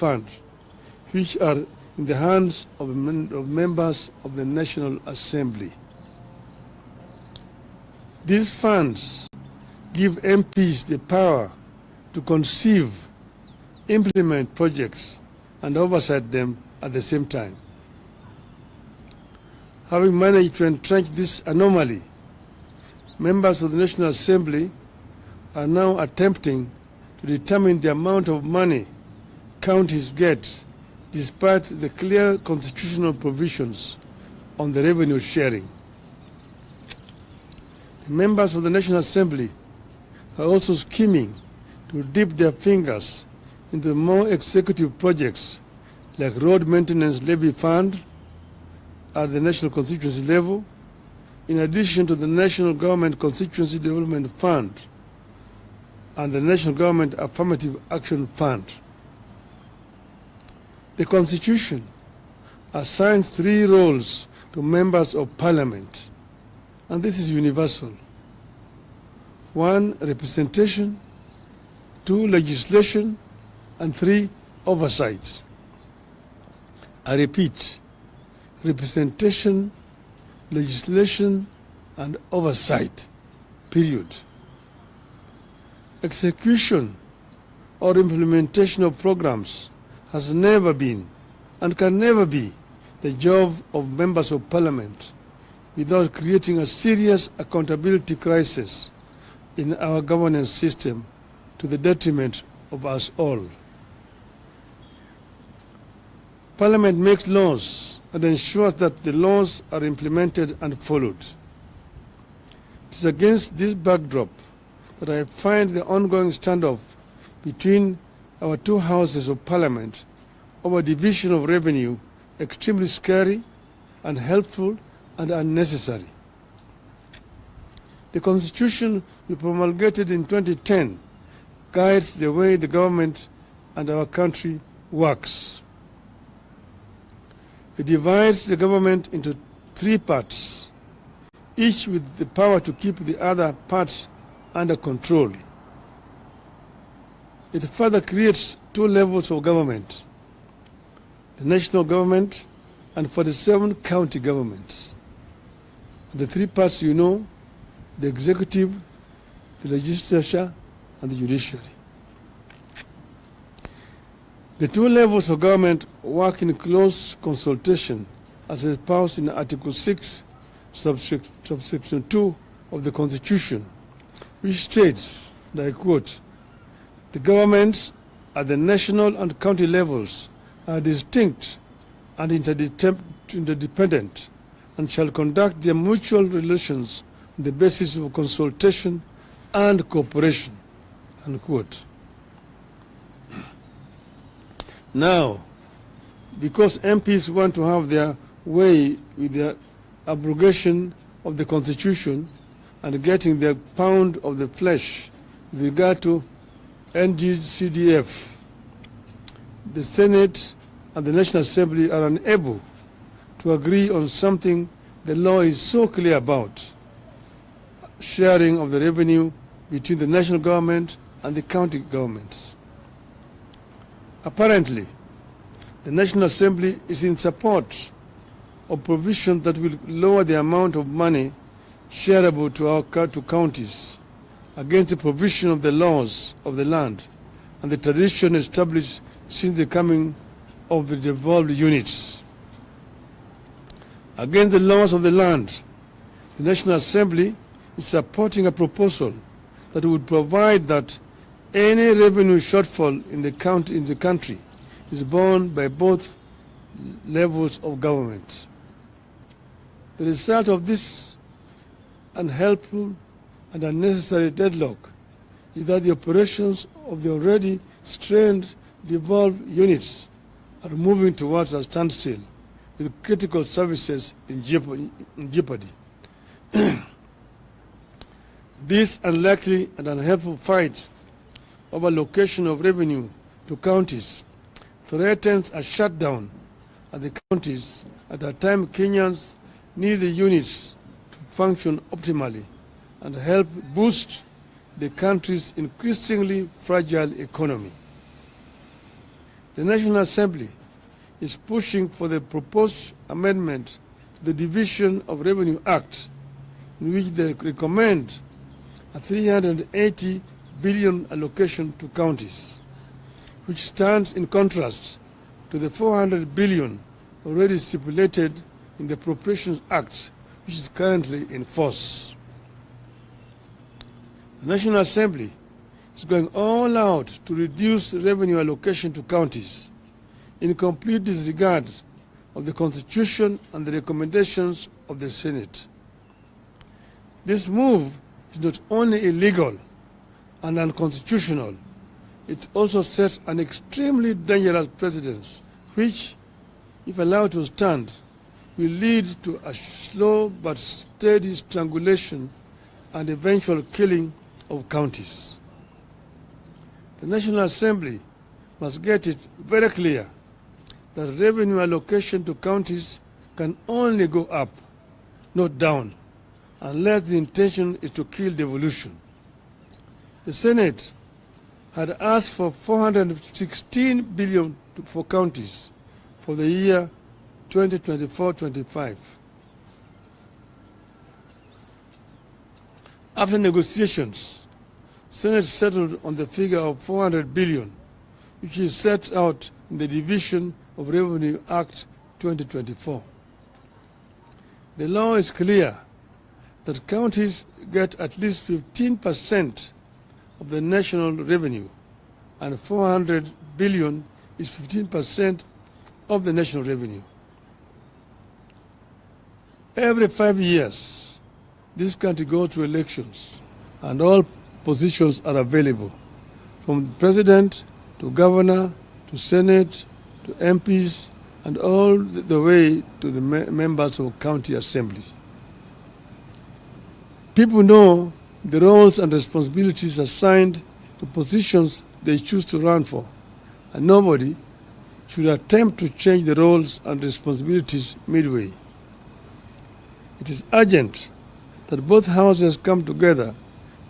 funds, which are in the hands of members of the National Assembly. These funds give MPs the power to conceive, implement projects, and oversight them at the same time. Having managed to entrench this anomaly, members of the National Assembly are now attempting to determine the amount of money counties get, despite the clear constitutional provisions on the revenue sharing. The members of the National Assembly are also scheming to dip their fingers into more executive projects like road maintenance levy fund at the national constituency level, in addition to the National Government Constituency Development Fund and the National Government Affirmative Action Fund. The Constitution assigns 3 roles to members of Parliament, and this is universal. 1, representation; 2, legislation; and 3, oversight. I repeat, representation, legislation, and oversight, period. Execution or implementation of programs has never been and can never be the job of members of Parliament without creating a serious accountability crisis in our governance system to the detriment of us all. Parliament makes laws and ensures that the laws are implemented and followed. It is against this backdrop that I find the ongoing standoff between our 2 houses of Parliament over division of revenue extremely scary, unhelpful, and unnecessary. The Constitution we promulgated in 2010 guides the way the government and our country works. It divides the government into 3 parts, each with the power to keep the other parts under control. It further creates 2 levels of government: the national government and 47 county governments. The 3 parts you know: the executive, the legislature, and the judiciary. The 2 levels of government work in close consultation as espoused in Article 6, subsection 2 of the Constitution, which states, and I quote, "The governments at the national and county levels are distinct and interdependent and shall conduct their mutual relations on the basis of consultation and cooperation," unquote. Now, because MPs want to have their way with the abrogation of the Constitution and getting their pound of the flesh with regard to NGCDF, the Senate and the National Assembly are unable to agree on something the law is so clear about: sharing of the revenue between the national government and the county governments. Apparently, the National Assembly is in support of provisions that will lower the amount of money shareable to counties against the provision of the laws of the land and the tradition established since the coming of the devolved units. Against the laws of the land, the National Assembly is supporting a proposal that would provide that any revenue shortfall in the country is borne by both levels of government. The result of this unhelpful and unnecessary deadlock is that the operations of the already strained devolved units are moving towards a standstill, with critical services in jeopardy. This unlikely and unhelpful fight over allocation of revenue to counties threatens a shutdown at the counties at a time Kenyans need the units to function optimally and help boost the country's increasingly fragile economy. The National Assembly is pushing for the proposed amendment to the Division of Revenue Act, in which they recommend a 380 billion allocation to counties, which stands in contrast to the 400 billion already stipulated in the Appropriations Act, which is currently in force. The National Assembly is going all out to reduce revenue allocation to counties in complete disregard of the Constitution and the recommendations of the Senate. This move is not only illegal and unconstitutional, it also sets an extremely dangerous precedent which, if allowed to stand, will lead to a slow but steady strangulation and eventual killing of counties. The National Assembly must get it very clear that revenue allocation to counties can only go up, not down, unless the intention is to kill devolution. The Senate had asked for 416 billion for counties for the year 2024-25. After negotiations, Senate settled on the figure of 400 billion, which is set out in the Division of Revenue Act 2024. The law is clear that counties get at least 15% of the national revenue, and 400 billion is 15% of the national revenue. Every 5 years, this country goes to elections, and all positions are available, from the president to governor to Senate to MPs and all the way to the members of county assemblies. People know the roles and responsibilities assigned to positions they choose to run for, and nobody should attempt to change the roles and responsibilities midway. It is urgent that both houses come together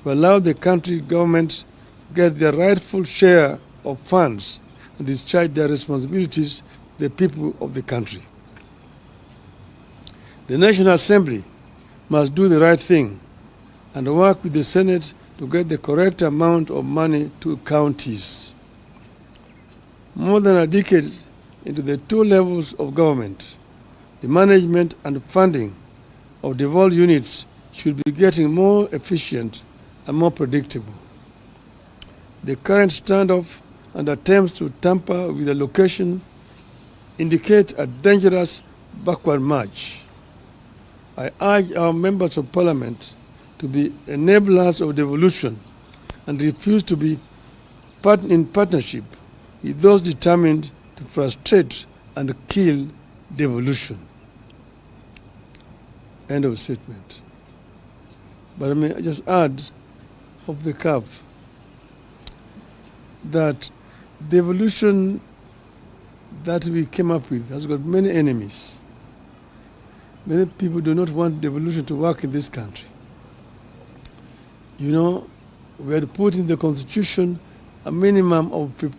to allow the country government to get their rightful share of funds and discharge their responsibilities to the people of the country. The National Assembly must do the right thing and work with the Senate to get the correct amount of money to counties. More than a decade into the two levels of government, the management and funding of devolved units should be getting more efficient and more predictable. The current standoff and attempts to tamper with allocation indicate a dangerous backward march. I urge our members of parliament to be enablers of devolution and refuse to be in partnership with those determined to frustrate and kill devolution. End of statement. But I may just add off the cuff that devolution that we came up with has got many enemies. Many people do not want devolution to work in this country. You know, we had put in the Constitution a minimum of